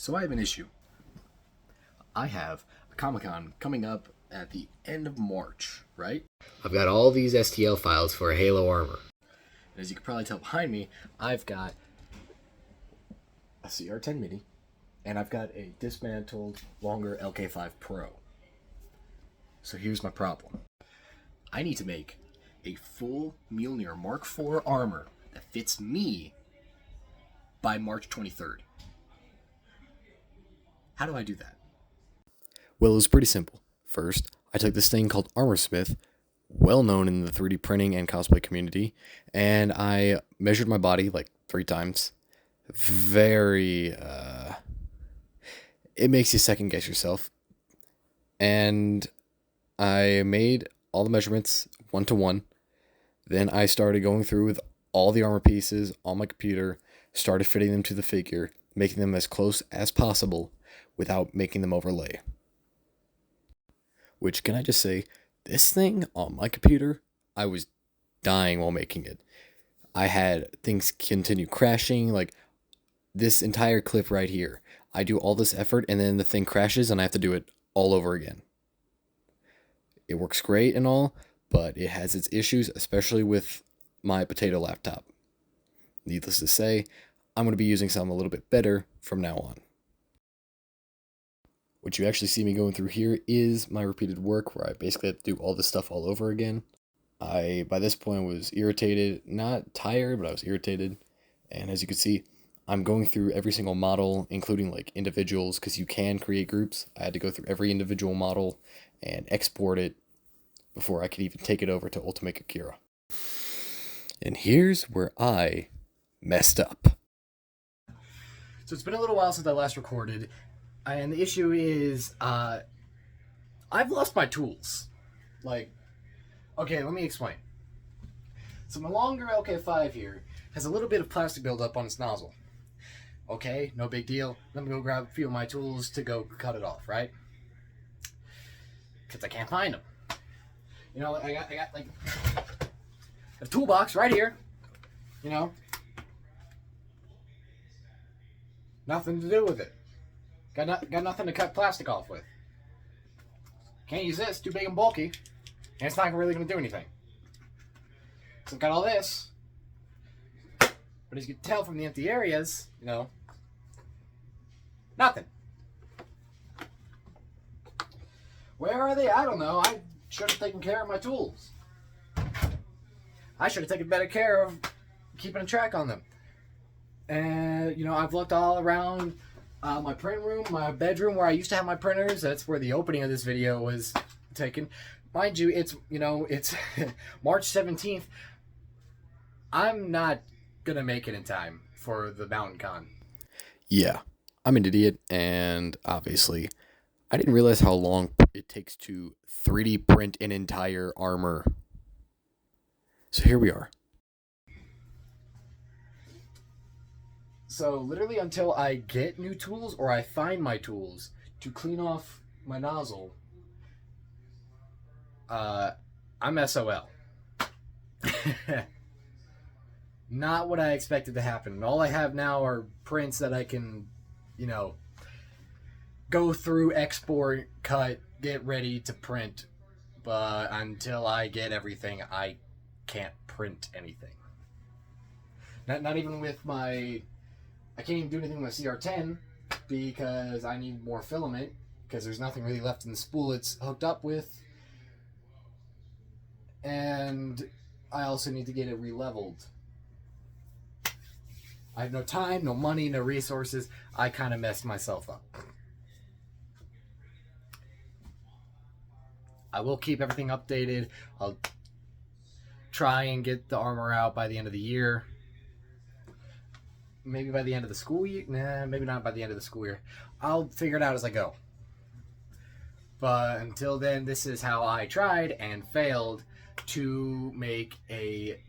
So I have an issue. I have a Comicon coming up at the end of March, right? I've got all these STL files for Halo armor. And as you can probably tell behind me, I've got a CR10 Mini, and I've got a dismantled, longer Mk4 Pro. So here's my problem. I need to make a full Mjolnir Mk4 armor that fits me by March 23rd. How do I do that? Well, it was pretty simple. First, I took this thing called Armorsmith, well known in the 3D printing and cosplay community, and I measured my body like 3 times. It makes you second guess yourself. And I made all the measurements 1-to-1. Then I started going through with all the armor pieces on my computer, started fitting them to the figure, making them as close as possible without making them overlay. Which, can I just say, this thing on my computer, I was dying while making it. I had things continue crashing, like this entire clip right here. I do all this effort and then the thing crashes and I have to do it all over again. It works great and all, but it has its issues, especially with my potato laptop. Needless to say, I'm going to be using something a little bit better from now on. What you actually see me going through here is my repeated work where I basically have to do all this stuff all over again. I, by this point, was irritated, not tired, but I was irritated. And as you can see, I'm going through every single model, including like individuals, because you can create groups. I had to go through every individual model and export it before I could even take it over to Ultimate Akira. And here's where I messed up. So it's been a little while since I last recorded, and the issue is, I've lost my tools. Like, okay, let me explain. So my longer Mk4 here has a little bit of plastic buildup on its nozzle. Okay, no big deal. Let me go grab a few of my tools to go cut it off, right? Because I can't find them. You know, I got like a toolbox right here. You know, nothing to do with it. Got nothing to cut plastic off with. Can't use this, too big and bulky, and it's not really going to do anything. So I've got all this, but as you can tell from the empty areas, you know, nothing. Where are they? I don't know. I should have taken care of my tools. I should have taken better care of keeping a track on them. And, you know, I've looked all around my print room, my bedroom where I used to have my printers. That's where the opening of this video was taken. Mind you, it's March 17th. I'm not going to make it in time for the Mountain Con. Yeah, I'm an idiot, and obviously, I didn't realize how long it takes to 3D print an entire armor. So here we are. So literally until I get new tools or I find my tools to clean off my nozzle, I'm SOL. Not what I expected to happen. And all I have now are prints that I can, you know, go through, export, cut, get ready to print. But until I get everything, I can't print anything. Not even with my... I can't even do anything with CR10 because I need more filament because there's nothing really left in the spool it's hooked up with. And I also need to get it re-leveled. I have no time, no money, no resources. I kind of messed myself up. I will keep everything updated. I'll try and get the armor out by the end of the year. Maybe by the end of the school year. Nah, maybe not by the end of the school year. I'll figure it out as I go. But until then, this is how I tried and failed to make a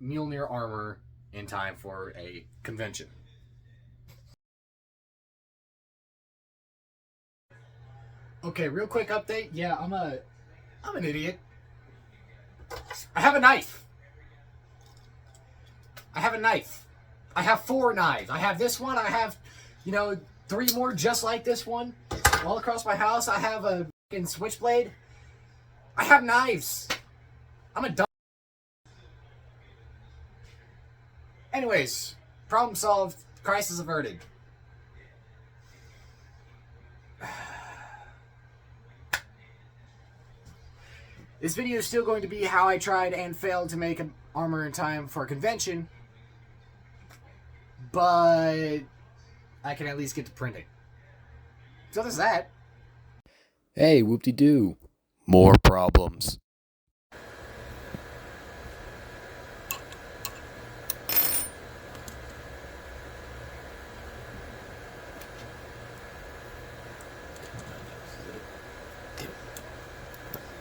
Mjolnir armor in time for a convention. Okay, real quick update. Yeah, I'm an idiot. I have a knife. I have 4 knives. I have this one. I have, you know, 3 more just like this one. All across my house, I have a fucking switchblade. I have knives. I'm a dumb. Anyways, problem solved. Crisis averted. This video is still going to be how I tried and failed to make an armor in time for a convention, but I can at least get to printing. So there's that. Hey, whoop-de-doo. More problems.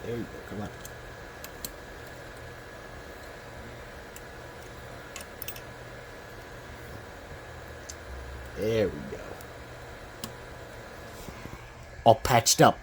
There you go, come on. There we go. All patched up.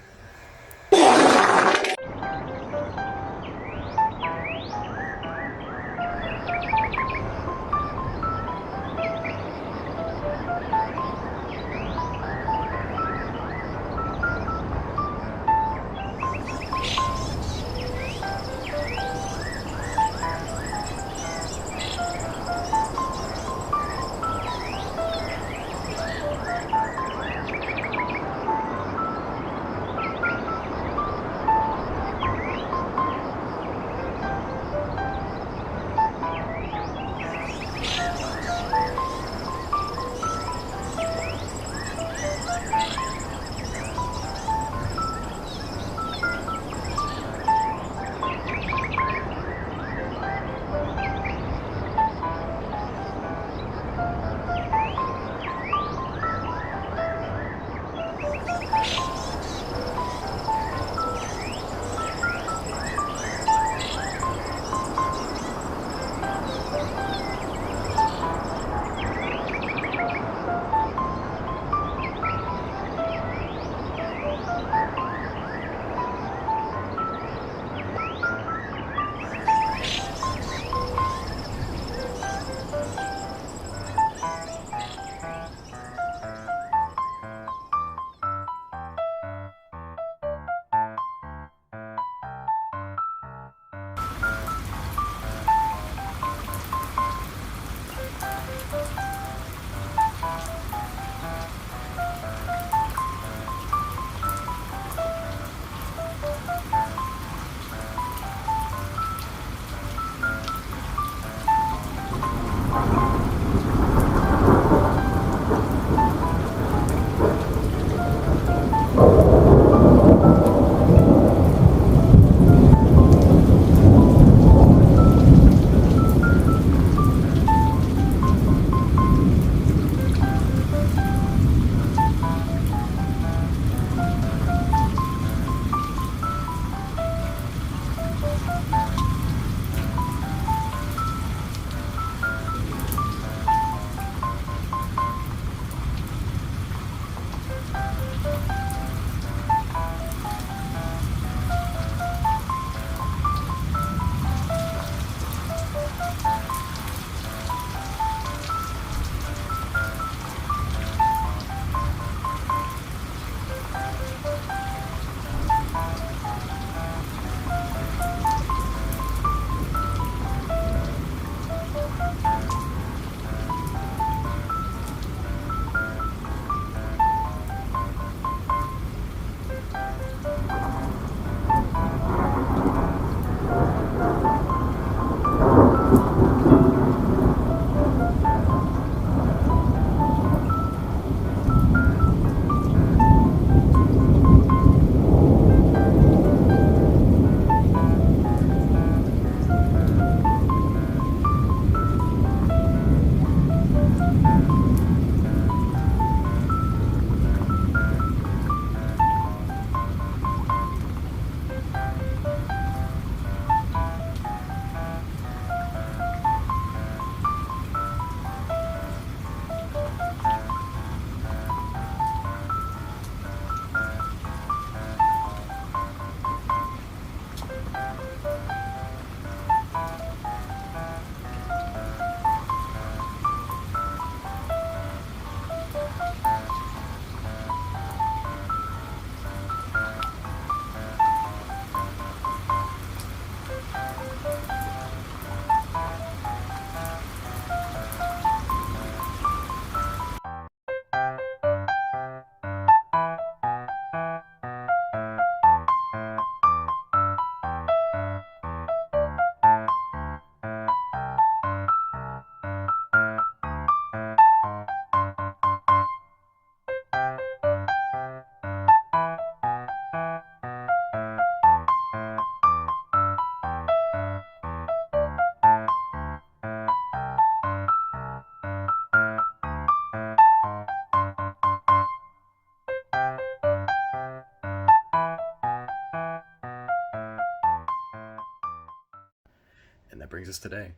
brings us today.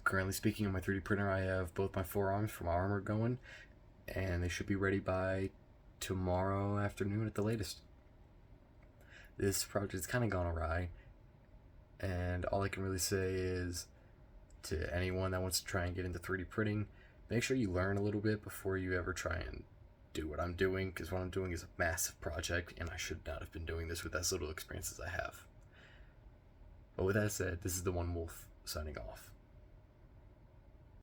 Currently speaking, on my 3D printer, I have both my forearms for my armor going, and they should be ready by tomorrow afternoon at the latest. This project has kind of gone awry, and all I can really say is to anyone that wants to try and get into 3D printing, make sure you learn a little bit before you ever try and do what I'm doing, because what I'm doing is a massive project, and I should not have been doing this with as little experience as I have. But with that said, this is the One Wolf signing off.